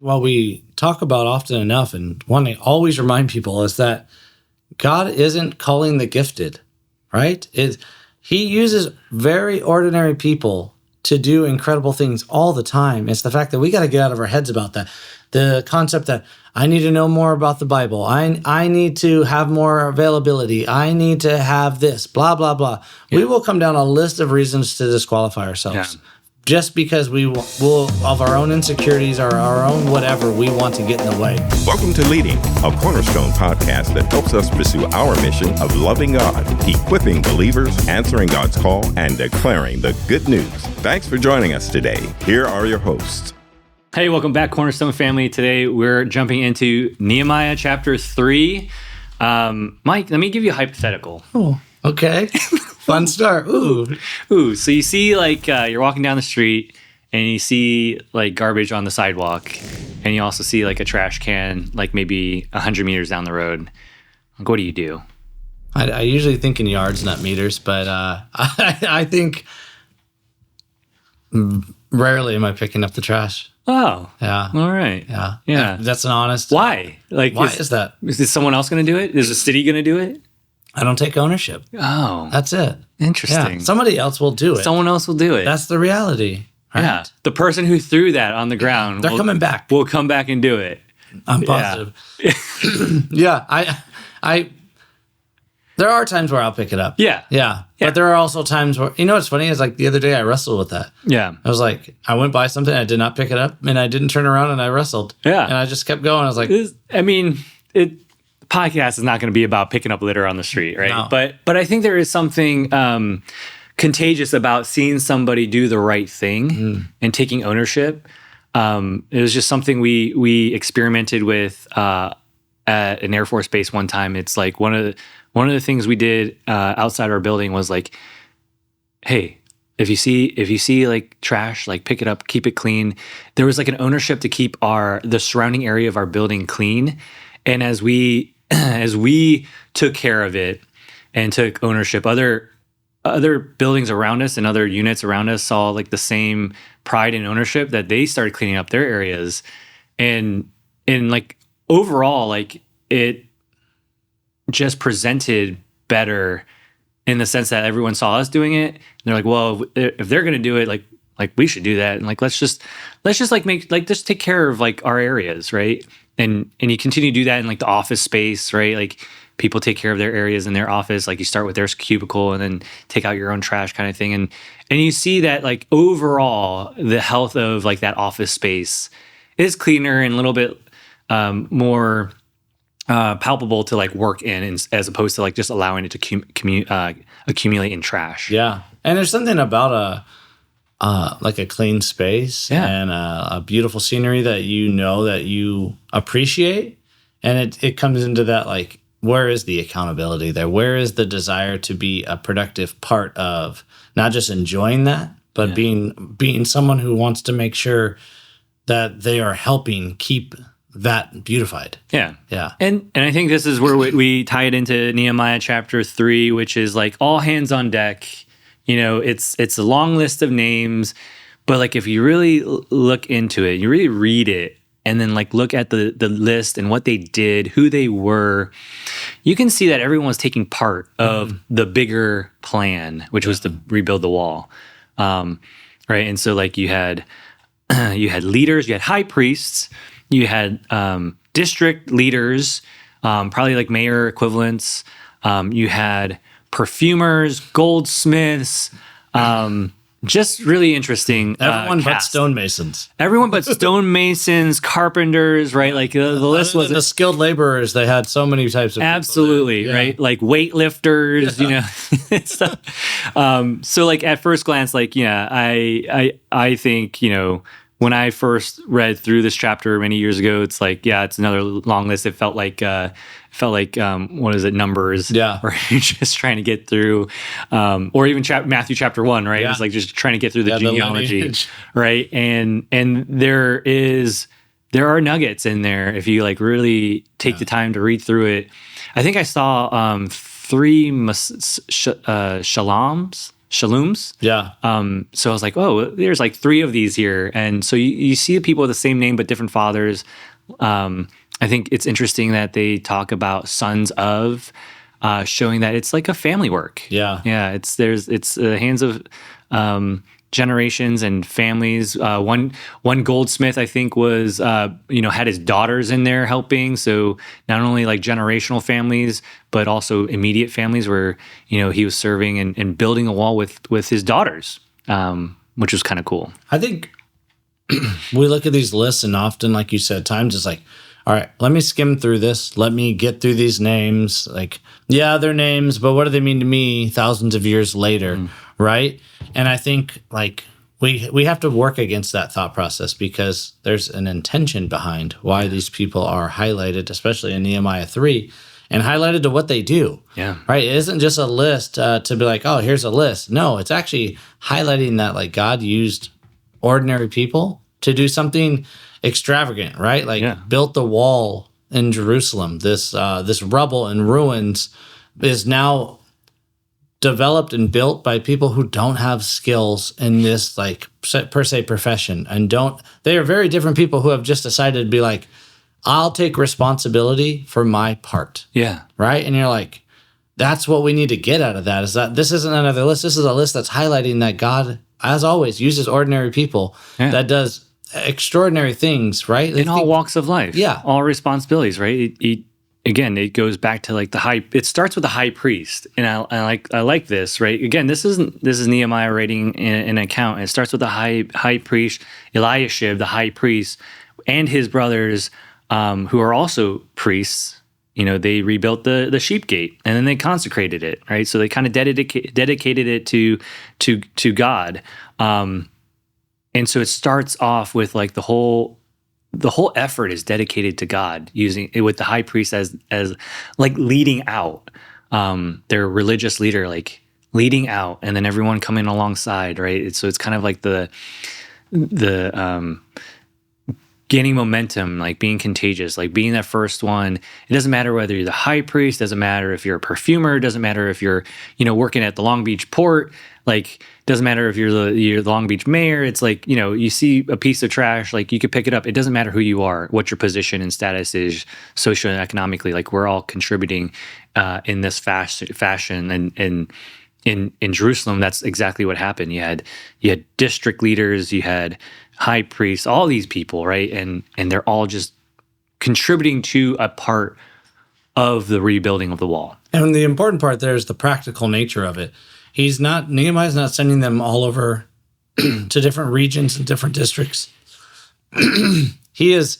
what we talk about often enough and want to always remind people is that God isn't calling the gifted, right? He uses very ordinary people to do incredible things all the time. It's the fact that we got to get out of our heads about that. The concept that I need to know more about the Bible. I need to have more availability. I need to have this, blah, blah, blah. Yeah. We will come down a list of reasons to disqualify ourselves. Yeah. Just because we will, of our own insecurities or our own whatever, we want to get in the way. Welcome to Leading, a Cornerstone podcast that helps us pursue our mission of loving God, equipping believers, answering God's call, and declaring the good news. Thanks for joining us today. Here are your hosts. Hey, welcome back, Cornerstone family. Today, we're jumping into Nehemiah chapter 3. Mike, let me give you a hypothetical. Oh, okay. Fun start. Ooh. So you see, you're walking down the street and you see, garbage on the sidewalk, and you also see, a trash can, maybe 100 meters down the road. What do you do? I usually think in yards, not meters, but I think rarely am I picking up the trash. Oh. Yeah. All right. Yeah. That's an honest. Why? Why is that? Is someone else going to do it? Is the city going to do it? I don't take ownership. Oh. That's it. Interesting. Yeah. Somebody else will do it. Someone else will do it. That's the reality. Right? Yeah. The person who threw that on the ground. They're coming back. Will come back and do it. I'm positive. Yeah. I there are times where I'll pick it up. Yeah. But there are also times where, what's funny is the other day I wrestled with that. Yeah. I was I went by something, I did not pick it up, and I didn't turn around and I wrestled. Yeah. And I just kept going. I was like, podcast is not going to be about picking up litter on the street, right? No. But I think there is something contagious about seeing somebody do the right thing and taking ownership. It was just something we experimented with at an Air Force base one time. It's one of the things we did outside our building was hey, if you see trash, pick it up, keep it clean. There was an ownership to keep the surrounding area of our building clean. And as we took care of it and took ownership, other buildings around us and other units around us saw the same pride and ownership that they started cleaning up their areas, and overall it just presented better in the sense that everyone saw us doing it. And they're well, if they're going to do it, we should do that. And let's just just take care of our areas, right? And you continue to do that in the office space, right? People take care of their areas in their office. You start with their cubicle and then take out your own trash kind of thing. And you see that overall the health of that office space is cleaner and a little bit more palpable to work in, as opposed to just allowing it to accumulate in trash. Yeah. And there's something about a clean space and a beautiful scenery that that you appreciate. And it comes into that, where is the accountability there? Where is the desire to be a productive part of not just enjoying that, but being someone who wants to make sure that they are helping keep that beautified. Yeah. Yeah. And I think this is where we tie it into Nehemiah chapter 3, which is all hands on deck. It's a long list of names, but if you really look into it, you really read it, and then look at the list and what they did, who they were, you can see that everyone was taking part of the bigger plan, which was to rebuild the wall. Right. And so you had leaders, you had high priests, you had district leaders, probably mayor equivalents. You had perfumers, goldsmiths, just really interesting. Everyone but cast. stonemasons. Everyone but stonemasons, carpenters, right? The list was the skilled laborers. They had so many types of absolutely people right, weightlifters, stuff. So at first glance, I think when I first read through this chapter many years ago, it's it's another long list. It felt like what is it, Numbers? Yeah. Where you're just trying to get through, or even Matthew chapter 1, right? Yeah. It's just trying to get through the genealogy, right? And there are nuggets in there if you really take the time to read through it. I think I saw 3 shalams. Shalooms. Yeah. So I was like, oh, there's like 3 of these here. And so you see people with the same name but different fathers. I think it's interesting that they talk about sons of, showing that it's like a family work. Yeah. Yeah. It's the hands of generations and families. One goldsmith, I think, was had his daughters in there helping. So not only like generational families, but also immediate families where he was serving and building a wall with his daughters, which was kind of cool. I think we look at these lists, and often, like you said, times is like, all right, let me skim through this. Let me get through these names. Like, yeah, they're names, but what do they mean to me thousands of years later, right? And I think like we have to work against that thought process, because there's an intention behind why these people are highlighted, especially in Nehemiah 3, and highlighted to what they do. Yeah. Right? It isn't just a list to be like, oh, here's a list. No, it's actually highlighting that like God used ordinary people to do something extravagant, right? Like built the wall in Jerusalem. This rubble and ruins is now developed and built by people who don't have skills in this like per se profession, and they are very different people who have just decided to be like, I'll take responsibility for my part. Yeah. Right? And you're like, that's what we need to get out of that, is that this isn't another list. This is a list that's highlighting that God, as always, uses ordinary people that does extraordinary things, right? In all walks of life. Yeah. All responsibilities, right? Again, it goes back to like it starts with the high priest. And I like this, right? Again, this is Nehemiah writing an account. And it starts with the high priest, Eliashib, the high priest, and his brothers, who are also priests. They rebuilt the sheep gate, and then they consecrated it, right? So they kind of dedicated it to God. And so it starts off with like the whole effort is dedicated to God, using it with the high priest as like leading out, their religious leader, like leading out, and then everyone coming alongside, right? So it's kind of like the gaining momentum, like being contagious, like being that first one. It doesn't matter whether you're the high priest, doesn't matter if you're a perfumer, doesn't matter if you're, working at the Long Beach port, like doesn't matter if you're the Long Beach mayor. It's like, you see a piece of trash, like you could pick it up. It doesn't matter who you are, what your position and status is socially and economically, like we're all contributing in this fashion. And in Jerusalem, that's exactly what happened. You had district leaders, you had high priests, all these people, right? And they're all just contributing to a part of the rebuilding of the wall. And the important part there is the practical nature of it. Nehemiah's not sending them all over to different regions and different districts. He is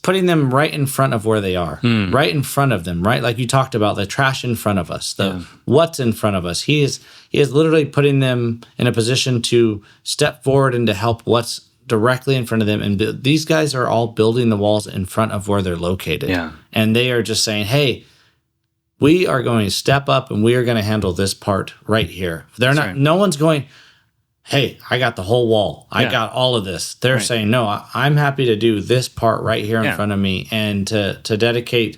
putting them right in front of where they are, right in front of them, right? Like you talked about, the trash in front of us, what's in front of us. He is literally putting them in a position to step forward and to help what's directly in front of them. And these guys are all building the walls in front of where they're located. Yeah. And they are just saying, hey, we are going to step up and we are going to handle this part right here. No one's going, hey, I got the whole wall. I got all of this. They're saying, no, I'm happy to do this part right here in front of me, and to dedicate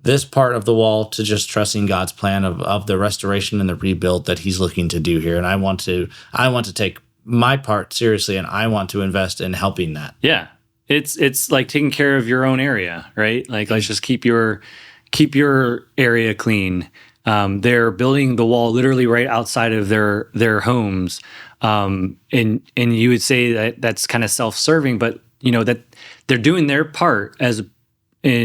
this part of the wall to just trusting God's plan of the restoration and the rebuild that he's looking to do here. And I want to take my part seriously, and I want to invest in helping that. Yeah. It's like taking care of your own area, right? Like, let's just keep your area clean. They're building the wall literally right outside of their homes. And you would say that that's kind of self-serving, but that they're doing their part as a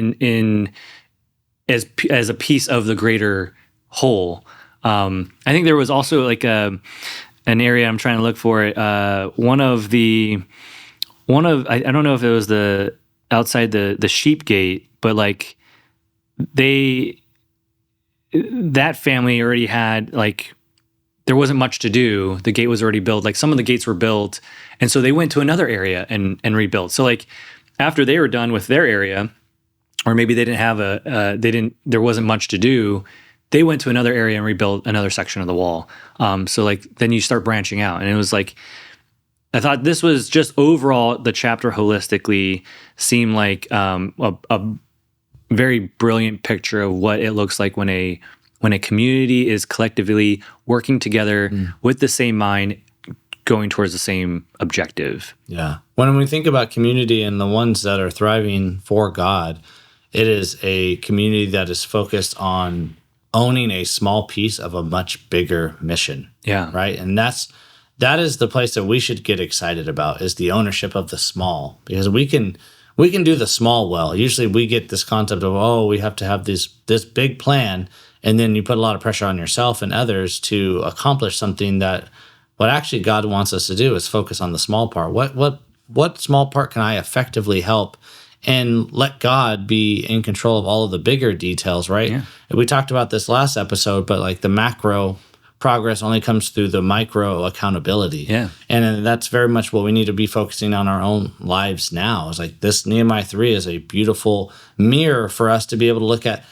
piece of the greater whole. I think there was also like an area I'm trying to look for it. I don't know if it was the outside the sheep gate, but like that family already had, like, there wasn't much to do. The gate was already built. Like, some of the gates were built, and so they went to another area and rebuilt. So like after they were done with their area, or maybe they didn't have there wasn't much to do, they went to another area and rebuilt another section of the wall. So like then you start branching out, and it was like, I thought this was just overall, the chapter holistically seemed like a very brilliant picture of what it looks like when a when a community is collectively working together with the same mind, going towards the same objective. Yeah. When we think about community and the ones that are thriving for God, it is a community that is focused on owning a small piece of a much bigger mission. Yeah. Right. And that is the place that we should get excited about, is the ownership of the small, because we can do the small well. Usually we get this concept of, oh, we have to have this big plan, and then you put a lot of pressure on yourself and others to accomplish something that what actually God wants us to do is focus on the small part. What small part can I effectively help, and let God be in control of all of the bigger details, right? Yeah. We talked about this last episode, but like the macro progress only comes through the micro accountability. Yeah. And that's very much what we need to be focusing on our own lives now. It's like this Nehemiah 3 is a beautiful mirror for us to be able to look at,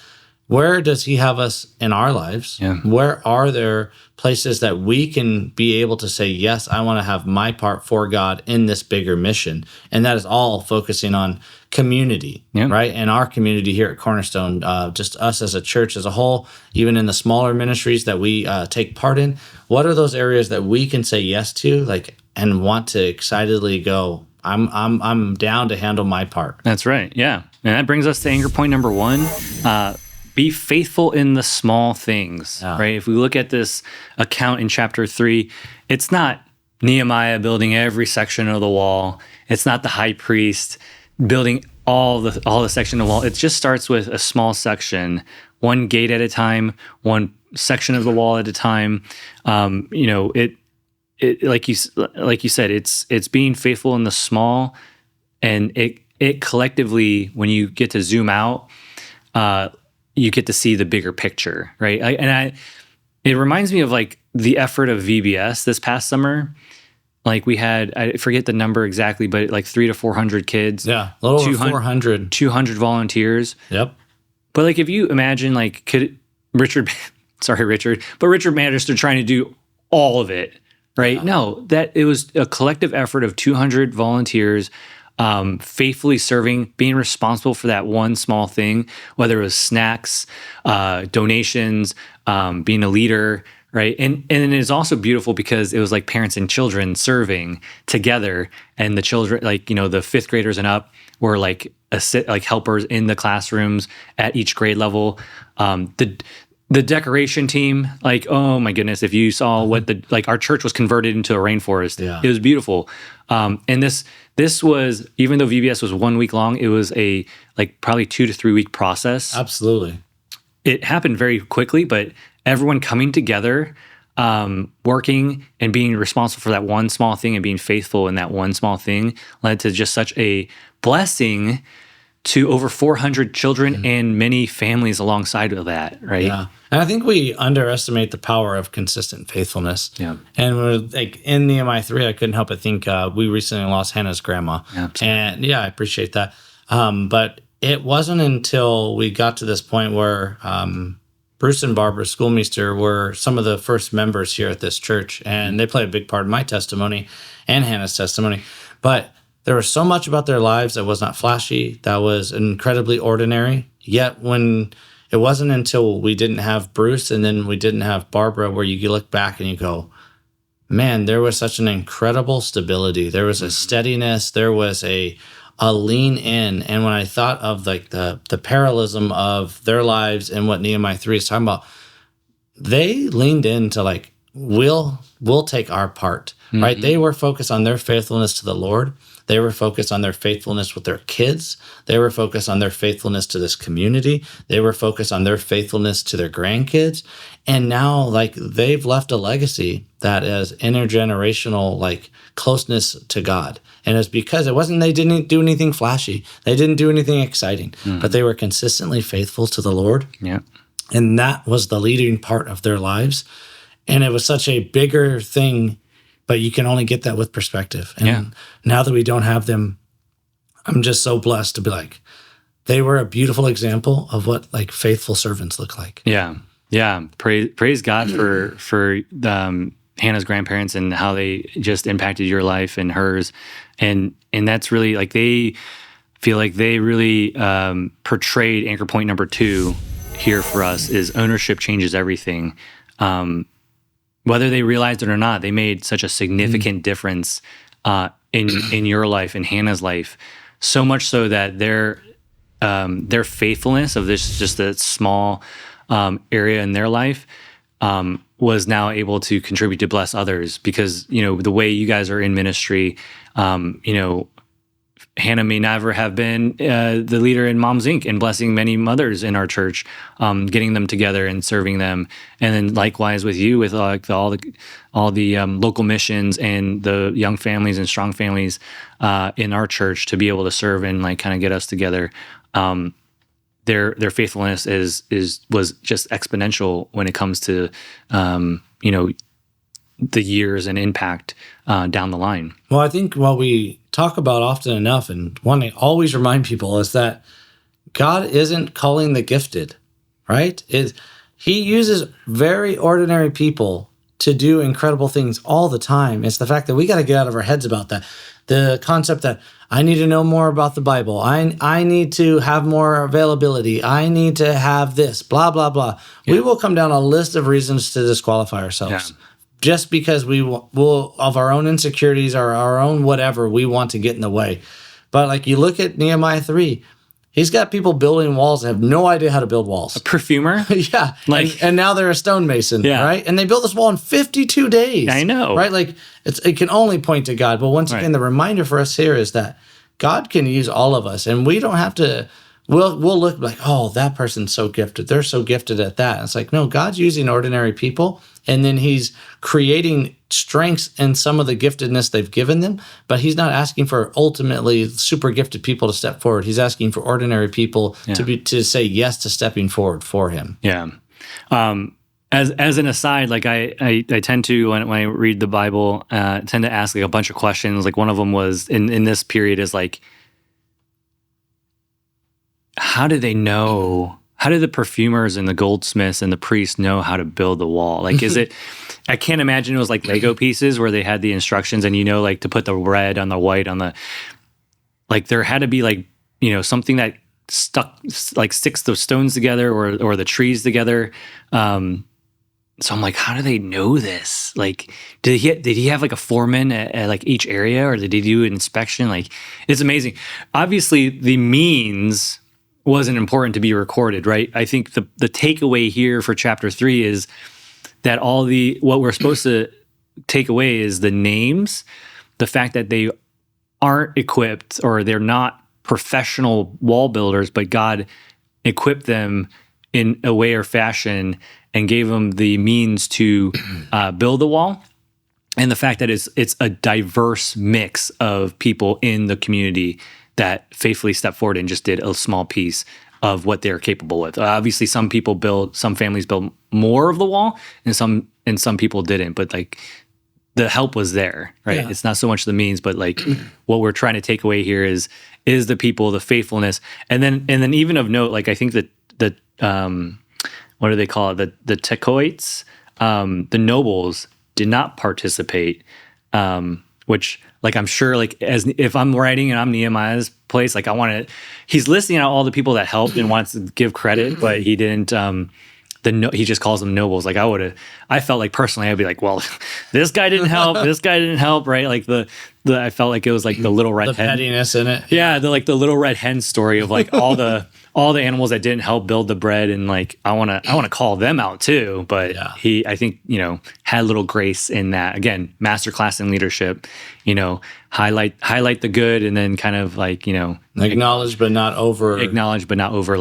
where does he have us in our lives? Yeah. Where are there places that we can be able to say, yes, I want to have my part for God in this bigger mission? And that is all focusing on community, right? And our community here at Cornerstone, just us as a church as a whole, even in the smaller ministries that we take part in, what are those areas that we can say yes to, like, and want to excitedly go, I'm down to handle my part. That's right. Yeah. And that brings us to anchor point number 1. Be faithful in the small things, right? If we look at this account in chapter 3, it's not Nehemiah building every section of the wall. It's not the high priest building all the section of the wall. It just starts with a small section, one gate at a time, one section of the wall at a time. It like you said, it's being faithful in the small, and it collectively, when you get to zoom out, you get to see the bigger picture, right? It reminds me of like the effort of VBS this past summer. Like we had, I forget the number exactly, but like 300 to 400 kids. Yeah, a little over 400. 200 volunteers. Yep. But like if you imagine, like, could Richard Magister trying to do all of it, right? Yeah. No, that it was a collective effort of 200 volunteers, faithfully serving, being responsible for that one small thing, whether it was snacks, donations, being a leader, right? And it is also beautiful because it was like parents and children serving together, and the children, like, the 5th graders and up were like helpers in the classrooms at each grade level. The decoration team, like, oh my goodness, if you saw what our church was converted into a rainforest. Yeah. It was beautiful. And this was, even though VBS was 1 week long, it was a probably 2 to 3 week process. Absolutely. It happened very quickly, but everyone coming together, working and being responsible for that one small thing and being faithful in that one small thing led to just such a blessing to over 400 children and many families alongside of that, right? Yeah. And I think we underestimate the power of consistent faithfulness. Yeah. And we're like in Nehemiah 3, I couldn't help but think we recently lost Hannah's grandma. Absolutely. And yeah, I appreciate that. But it wasn't until we got to this point where Bruce and Barbara Schoolmeister were some of the first members here at this church, and they play a big part in my testimony and Hannah's testimony. But there was so much about their lives that was not flashy, that was incredibly ordinary. Yet when it wasn't until we didn't have Bruce and then we didn't have Barbara where you look back and you go, man, there was such an incredible stability. There was a steadiness. There was a lean in. And when I thought of like the parallelism of their lives and what Nehemiah 3 is talking about, they leaned into like, we'll take our part, right? They were focused on their faithfulness to the Lord. They were focused on their faithfulness with their kids. They were focused on their faithfulness to this community. They were focused on their faithfulness to their grandkids. And now, like, they've left a legacy that is intergenerational, like, closeness to God. And it's because they didn't do anything flashy. They didn't do anything exciting, but they were consistently faithful to the Lord. Yeah. And that was the leading part of their lives. And it was such a bigger thing, but you can only get that with perspective. And now that we don't have them, I'm just so blessed to be like, they were a beautiful example of what like faithful servants look like. Yeah. Yeah. Praise God for Hannah's grandparents and how they just impacted your life and hers. And that's really like, they feel like they really portrayed anchor point number 2 here for us is ownership changes everything. Whether they realized it or not, they made such a significant difference in your life, in Hannah's life, so much so that their faithfulness of this just a small area in their life was now able to contribute to bless others. Because the way you guys are in ministry, Hannah may never have been the leader in Moms Inc. and blessing many mothers in our church, getting them together and serving them. And then likewise with you, with all the local missions and the young families and strong families in our church to be able to serve and kind of get us together. Their faithfulness was just exponential when it comes to the years and impact down the line. Well, I think what we talk about often enough, and one I always remind people, is that God isn't calling the gifted, right? He uses very ordinary people to do incredible things all the time. It's the fact that we got to get out of our heads about that. The concept that I need to know more about the Bible. I need to have more availability. I need to have this, blah, blah, blah. Yeah. We will come down a list of reasons to disqualify ourselves. Yeah. Just because we will, of our own insecurities or our own whatever, we want to get in the way. But you look at Nehemiah 3, he's got people building walls that have no idea how to build walls. A perfumer? Yeah. And now they're a stonemason, right? And they built this wall in 52 days. I know. Right? It can only point to God. But once again, the reminder for us here is that God can use all of us, and we don't have to. We'll look like, oh, that person's so gifted. They're so gifted at that. And it's like, no, God's using ordinary people, and then he's creating strengths in some of the giftedness they've given them, but he's not asking for ultimately super gifted people to step forward. He's asking for ordinary people to say yes to stepping forward for him. Yeah. As an aside, I tend to, when I read the Bible, tend to ask a bunch of questions. One of them was in this period is how do they know? How do the perfumers and the goldsmiths and the priests know how to build the wall? Is it? I can't imagine it was like Lego pieces where they had the instructions and to put the red on the white on the. There had to be something that sticks those stones together or the trees together. So I'm like, how do they know this? Did he have a foreman at each area, or did he do an inspection? It's amazing. Obviously, the means wasn't important to be recorded, right? I think the takeaway here for chapter 3 is that what we're supposed to take away is the names, the fact that they aren't equipped or they're not professional wall builders, but God equipped them in a way or fashion and gave them the means to build the wall. And the fact that it's a diverse mix of people in the community that faithfully stepped forward and just did a small piece of what they're capable with. Obviously, some families build more of the wall, and some people didn't. But the help was there, right? Yeah. It's not so much the means, but what we're trying to take away here is the people, the faithfulness, and then even of note, I think that what do they call it? The Tekoites, the nobles did not participate, which I'm sure as if I'm writing and I'm Nehemiah's place, I want to. He's listing out all the people that helped and wants to give credit, but he didn't. He just calls them nobles. I felt personally, I'd be well, this guy didn't help. This guy didn't help, right? I felt like it was the little red hen. The pettiness in it. Yeah, the little red hen story of all the animals that didn't help build the bread, and I want to call them out too. But he, I think, had a little grace in that. Again, masterclass in leadership. Highlight the good, and then kind of acknowledge but not over. Acknowledge but not over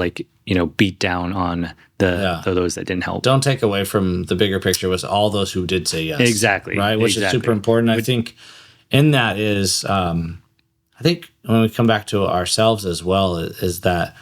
beat down on those that didn't help. Don't take away from the bigger picture was all those who did say yes. Exactly. Right, which is super important. I think in that is, I think when we come back to ourselves as well, is that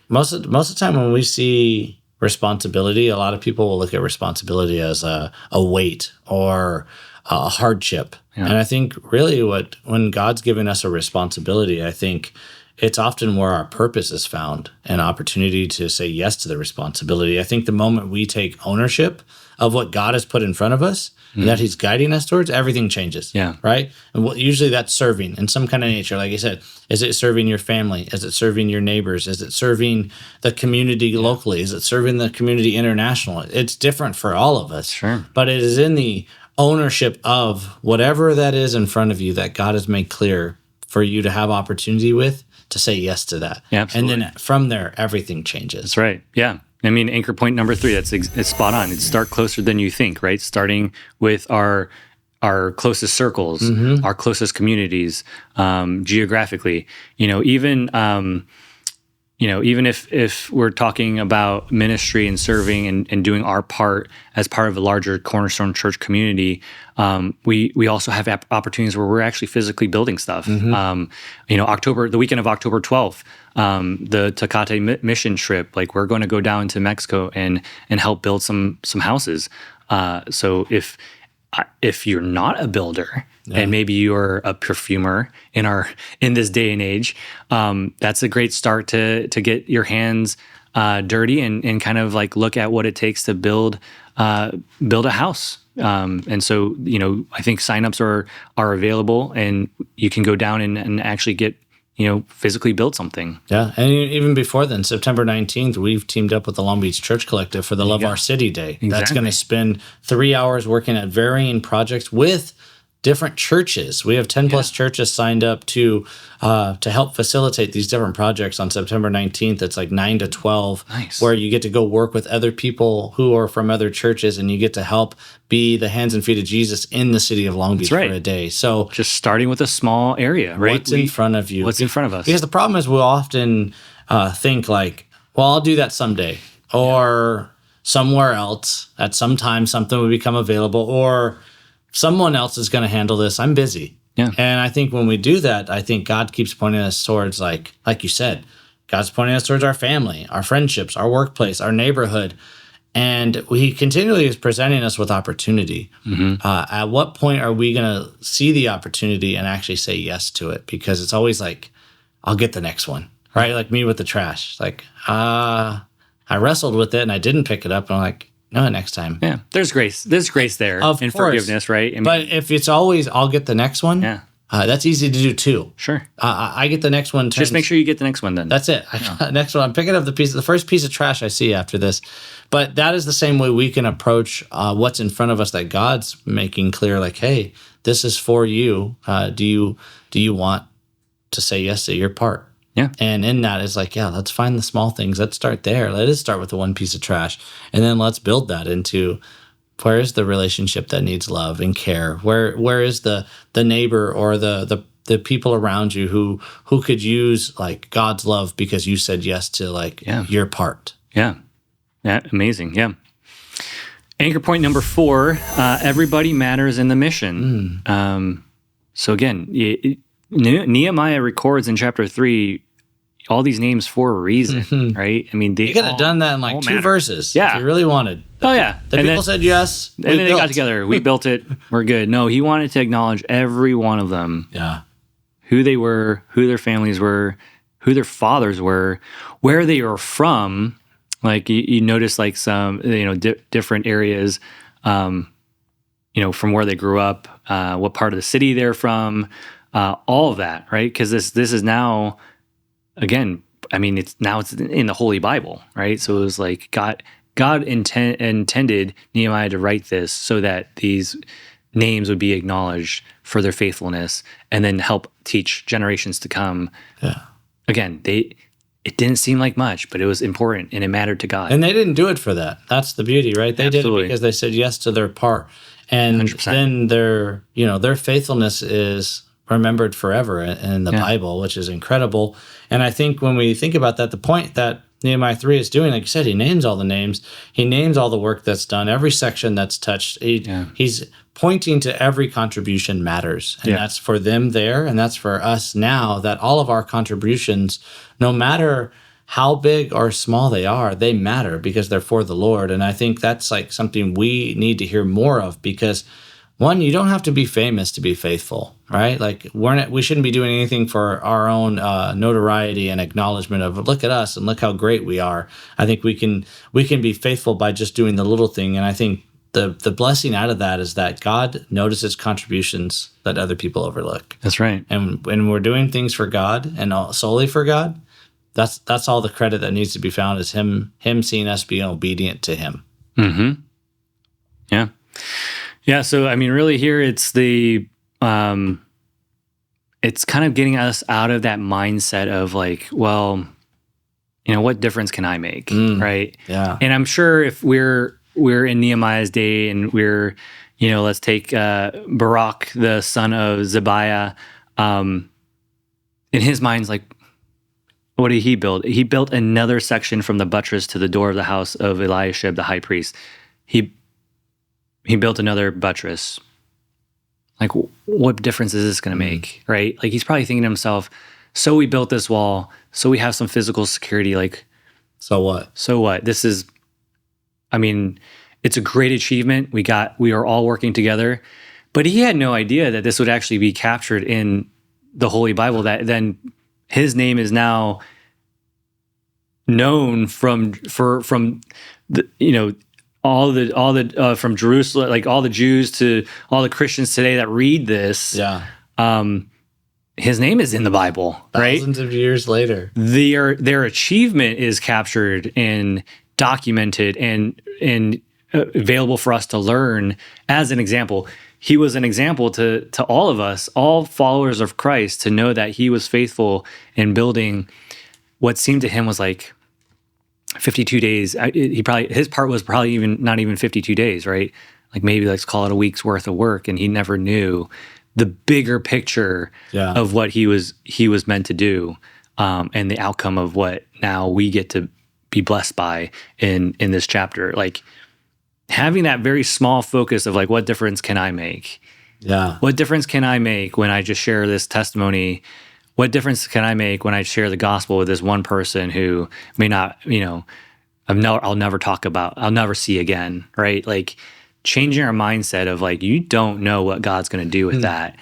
most of the time when we see responsibility, a lot of people will look at responsibility as a weight or a hardship. Yeah. And I think really when God's giving us a responsibility, I think it's often where our purpose is found, an opportunity to say yes to the responsibility. I think the moment we take ownership of what God has put in front of us and that he's guiding us towards, everything changes. Yeah. Right. And usually that's serving in some kind of nature. Like you said, is it serving your family? Is it serving your neighbors? Is it serving the community locally? Is it serving the community international? It's different for all of us. Sure. But it is in the ownership of whatever that is in front of you that God has made clear for you to have opportunity with, to say yes to that. Yeah, absolutely. And then from there, everything changes. That's right. Yeah. I mean, anchor point number 3, it's spot on. It's start closer than you think, right? Starting with our closest circles, our closest communities, geographically. Even if we're talking about ministry and serving and doing our part as part of a larger Cornerstone Church community, we also have opportunities where we're actually physically building stuff. The weekend of October 12th, the Tecate mission trip, like we're going to go down to Mexico and help build some houses. So if you're not a builder and maybe you're a perfumer in this day and age, that's a great start to get your hands dirty and kind of like look at what it takes to build a house. And so, I think signups are available, and you can go down and actually get, physically build something. Yeah. And even before then, September 19th, we've teamed up with the Long Beach Church Collective for the Love Our City Day. Exactly. That's going to spend 3 hours working at varying projects with different churches. We have 10 plus churches signed up to help facilitate these different projects on September 19th. It's like 9 to 12, where you get to go work with other people who are from other churches, and you get to help be the hands and feet of Jesus in the city of Long Beach for a day. So just starting with a small area, right? What's in front of you? What's in front of us? Because the problem is we'll often think like, well, I'll do that someday, or somewhere else at some time something will become available, or someone else is going to handle this. I'm busy. Yeah. And I think when we do that, I think God keeps pointing us towards, like you said, God's pointing us towards our family, our friendships, our workplace, our neighborhood. And he continually is presenting us with opportunity. At what point are we going to see the opportunity and actually say yes to it? Because it's always like, I'll get the next one, right? Like me with the trash. Like, I wrestled with it and I didn't pick it up. And I'm like, no, next time. Yeah, there's grace. There's grace there and forgiveness, right? I mean, but if it's always, I'll get the next one, that's easy to do too. Sure. I get the next one. Just make sure you get the next one then. That's it. Next one. I'm picking up the first piece of trash I see after this. But that is the same way we can approach what's in front of us that God's making clear, like, hey, this is for you. Do you want to say yes to your part? Yeah. And in that is like, let's find the small things. Let's start there. Let us start with the one piece of trash. And then let's build that into, where is the relationship that needs love and care? Where is the neighbor or the people around you who could use like God's love because you said yes to like your part? Yeah. Yeah. Amazing. Yeah. Anchor point number 4, everybody matters in the mission. So again, Nehemiah records in chapter 3 all these names for a reason, right? I mean, you could have done that in like 2 verses if you really wanted. The people said yes. And then they got together. We built it. We're good. No, he wanted to acknowledge every one of them. Yeah. Who they were, who their families were, who their fathers were, where they were from. Like you notice like some, different areas, from where they grew up, what part of the city they're from. All of that, right? Because this is now, again, I mean, it's in the Holy Bible, right? So it was like God intended Nehemiah to write this so that these names would be acknowledged for their faithfulness, and then help teach generations to come. Yeah. Again, it didn't seem like much, but it was important and it mattered to God. And they didn't do it for that. That's the beauty, right? They did it because they said yes to their part, and 100%. Then their faithfulness is remembered forever in the Bible, which is incredible. And I think when we think about that, the point that Nehemiah 3 is doing, like you said, he names all the names. He names all the work that's done, every section that's touched. He's pointing to every contribution matters. And that's for them there, and that's for us now, that all of our contributions, no matter how big or small they matter because they're for the Lord. And I think that's like something we need to hear more of, because one, you don't have to be famous to be faithful, right? Like we shouldn't be doing anything for our own notoriety and acknowledgement of look at us and look how great we are. I think we can be faithful by just doing the little thing. And I think the blessing out of that is that God notices contributions that other people overlook. That's right. And when we're doing things for God and solely for God, that's all the credit that needs to be found is him seeing us being obedient to him. Mm-hmm. Yeah. Yeah. So, I mean, really here it's it's kind of getting us out of that mindset of like, well, what difference can I make? Right. Yeah. And I'm sure if we're in Nehemiah's day and we're, let's take Barak, the son of Zebiah, in his mind's like, what did he build? He built another section from the buttress to the door of the house of Eliashib, the high priest. He built another buttress. Like, what difference is this going to make, right? Like, he's probably thinking to himself, so we built this wall, so we have some physical security. Like, so what? So what? This is, I mean, it's a great achievement. We are all working together. But he had no idea that this would actually be captured in the Holy Bible, that then his name is now known from the, all the from Jerusalem, like all the Jews to all the Christians today that read this. Yeah. His name is in the Bible, right? Thousands of years later. Their achievement is captured and documented and available for us to learn as an example. He was an example to all of us, all followers of Christ, to know that he was faithful in building what seemed to him was like 52 days. His part was probably not even 52 days, right? Like maybe let's call it a week's worth of work, and he never knew the bigger picture of what he was meant to do, and the outcome of what now we get to be blessed by in this chapter. Like having that very small focus of like, what difference can I make? Yeah. What difference can I make when I just share this testimony? What difference can I make when I share the gospel with this one person who may not, I'll never see again, right? Like changing our mindset of like, you don't know what God's going to do with that,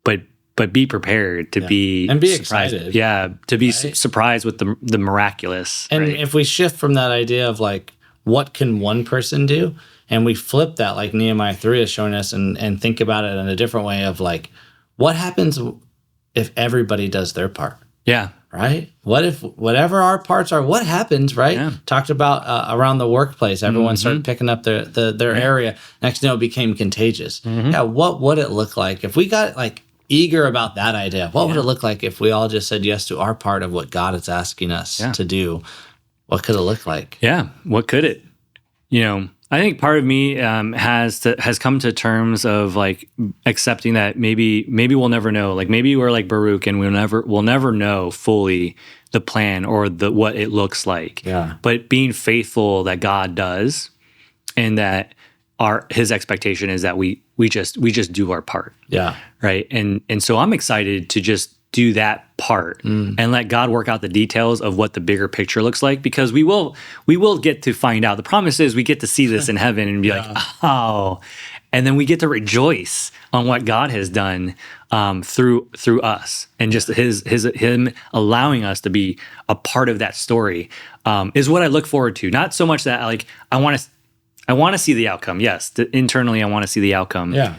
but be prepared to be and be surprised. excited. Yeah, to be surprised with the miraculous. And right? if we shift from that idea of like, what can one person do? And we flip that, like Nehemiah 3 is showing us, and think about it in a different way of like, what happens if everybody does their part? Yeah. Right? What if whatever our parts are, what happens, right? Yeah. Talked about around the workplace, everyone started picking up their area. Next it became contagious. Yeah, what would it look like if we got like eager about that idea? What would it look like if we all just said yes to our part of what God is asking us to do? What could it look like? Yeah. What could it? I think part of me has come to terms of like accepting that maybe we'll never know. Like maybe we're like Baruch and we'll never know fully the plan or what it looks like. Yeah. But being faithful that God does, and that his expectation is that we just do our part. Yeah. Right. And so I'm excited to just do that part and let God work out the details of what the bigger picture looks like, because we will get to find out. The promise is we get to see this in heaven and be like, oh, and then we get to rejoice on what God has done through us, and just him allowing us to be a part of that story is what I look forward to. Not so much that like I want to see the outcome. Yes, internally I want to see the outcome. Yeah.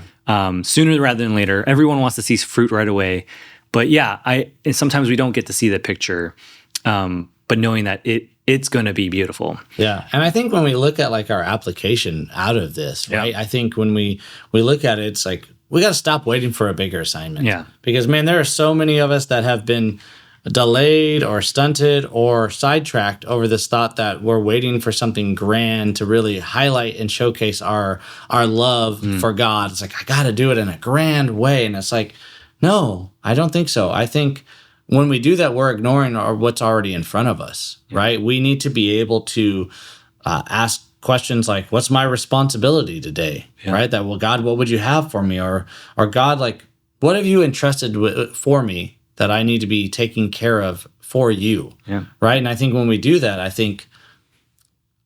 Sooner rather than later. Everyone wants to see fruit right away. But yeah, and sometimes we don't get to see the picture, but knowing that it's going to be beautiful. Yeah, and I think when we look at like our application out of this, right? I think when we look at it, it's like we got to stop waiting for a bigger assignment. Yeah, because man, there are so many of us that have been delayed or stunted or sidetracked over this thought that we're waiting for something grand to really highlight and showcase our love for God. It's like I got to do it in a grand way, and it's like, no, I don't think so. I think when we do that, we're ignoring what's already in front of us, right? We need to be able to ask questions like, what's my responsibility today, right? That, well, God, what would you have for me? Or God, like, what have you entrusted for me that I need to be taking care of for you, right? And I think when we do that, I think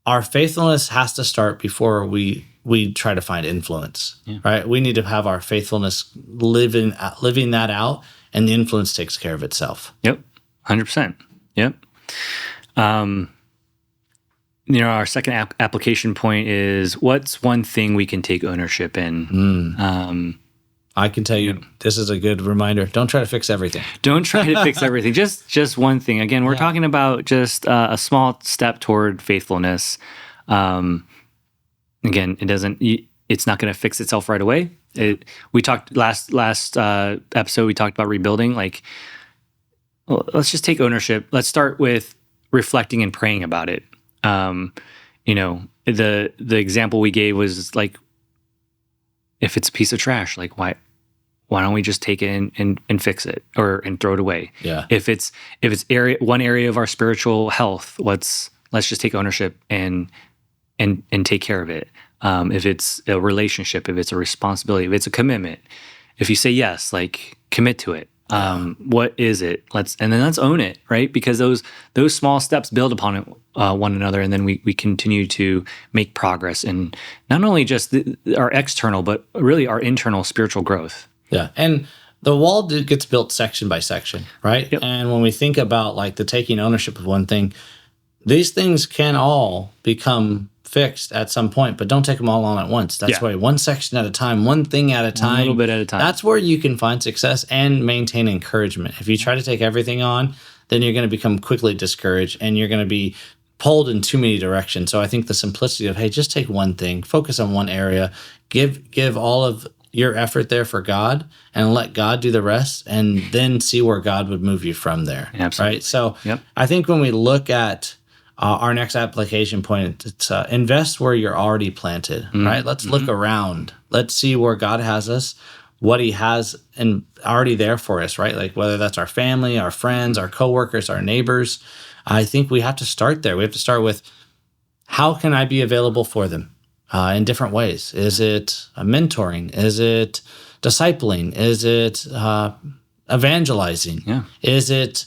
our faithfulness has to start before we we try to find influence, right? We need to have our faithfulness living that out, and the influence takes care of itself. Yep, 100%. Yep. Our second application point is, what's one thing we can take ownership in? I can tell you, this is a good reminder. Don't try to fix everything. Don't try to fix everything. Just one thing. Again, we're talking about just a small step toward faithfulness. Again, it's not going to fix itself right away. We talked last episode, we talked about rebuilding. Let's just take ownership. Let's start with reflecting and praying about it. The example we gave was like, if it's a piece of trash, like why don't we just take it and fix it and throw it away? Yeah. If it's one area of our spiritual health, let's just take ownership and take care of it. If it's a relationship, if it's a responsibility, if it's a commitment, if you say yes, like commit to it. What is it? Let's own it, right? Because those small steps build upon it, one another, and then we continue to make progress in not only just our external, but really our internal spiritual growth. Yeah, and the wall gets built section by section, right? Yep. And when we think about like the taking ownership of one thing, these things can all become fixed at some point, but don't take them all on at once. That's why one section at a time, one thing at a time, a little bit at a time. That's where you can find success and maintain encouragement. If you try to take everything on, then you're going to become quickly discouraged and you're going to be pulled in too many directions. So I think the simplicity of, hey, just take one thing, focus on one area, give all of your effort there for God and let God do the rest, and then see where God would move you from there. Absolutely. Right? So I think when we look at our next application point, it's invest where you're already planted, right? Let's look around. Let's see where God has us, what he has and already there for us, right? Like whether that's our family, our friends, our coworkers, our neighbors. I think we have to start there. We have to start with, how can I be available for them in different ways? Is it mentoring? Is it discipling? Is it evangelizing? Yeah. Is it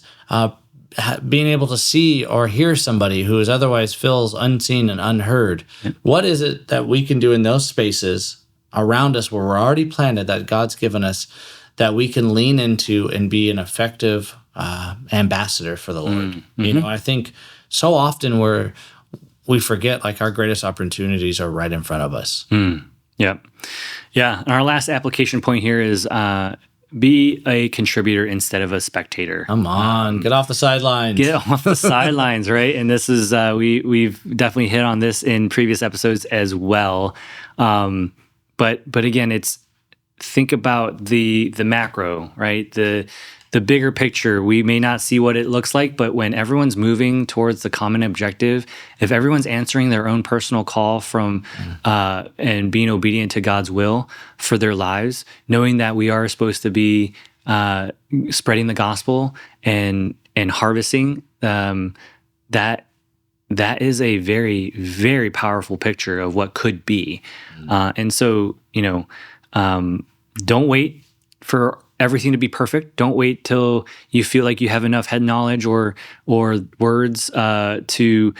being able to see or hear somebody who is otherwise feels unseen and unheard? What is it that we can do in those spaces around us where we're already planted, that God's given us, that we can lean into and be an effective ambassador for the Lord? I think so often we forget like our greatest opportunities are right in front of us. Yep. Yeah. And our last application point here is be a contributor instead of a spectator. Come on, get off the sidelines. Get off the sidelines, right? And this is we've definitely hit on this in previous episodes as well. But again, it's think about the macro, right? The bigger picture. We may not see what it looks like, but when everyone's moving towards the common objective, if everyone's answering their own personal call from and being obedient to God's will for their lives, knowing that we are supposed to be spreading the gospel and harvesting, that is a very, very powerful picture of what could be. And so, don't wait for everything to be perfect. Don't wait till you feel like you have enough head knowledge or words to,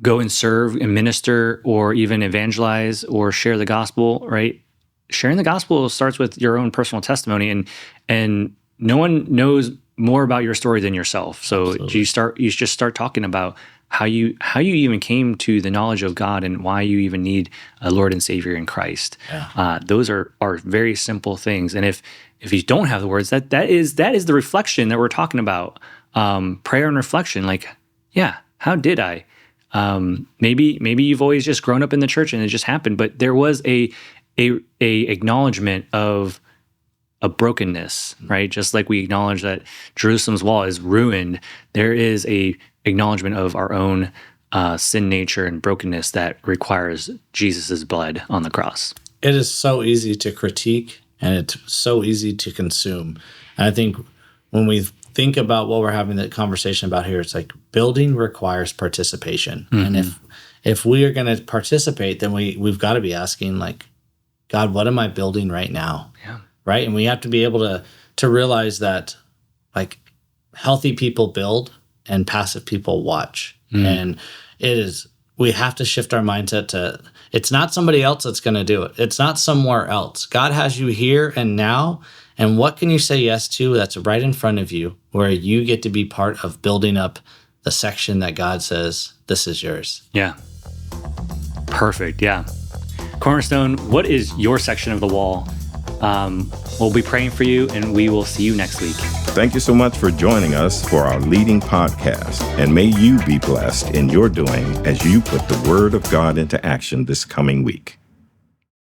go and serve and minister or even evangelize or share the gospel, right? Sharing the gospel starts with your own personal testimony, and no one knows more about your story than yourself. So Absolutely. you just start talking about how you even came to the knowledge of God and why you even need a Lord and Savior in Christ. Yeah. Those are very simple things. And if you don't have the words, that is the reflection that we're talking about. Prayer and reflection. Like, yeah, how did I? Maybe you've always just grown up in the church and it just happened, but there was a acknowledgement of a brokenness, right? Just like we acknowledge that Jerusalem's wall is ruined, there is a acknowledgement of our own sin nature and brokenness that requires Jesus's blood on the cross. It is so easy to critique and it's so easy to consume. And I think when we think about what we're having the conversation about here, it's like building requires participation. And if we are going to participate, then we've got to be asking like, God, what am I building right now? Yeah. Right. And we have to be able to realize that like healthy people build and passive people watch. And it is we have to shift our mindset to it's not somebody else that's going to do it. It's not somewhere else. God has you here and now. And what can you say yes to that's right in front of you where you get to be part of building up the section that God says, this is yours? Yeah. Perfect. Yeah. Cornerstone, what is your section of the wall? We'll be praying for you, and we will see you next week. Thank you so much for joining us for our leading podcast, and may you be blessed in your doing as you put the Word of God into action this coming week.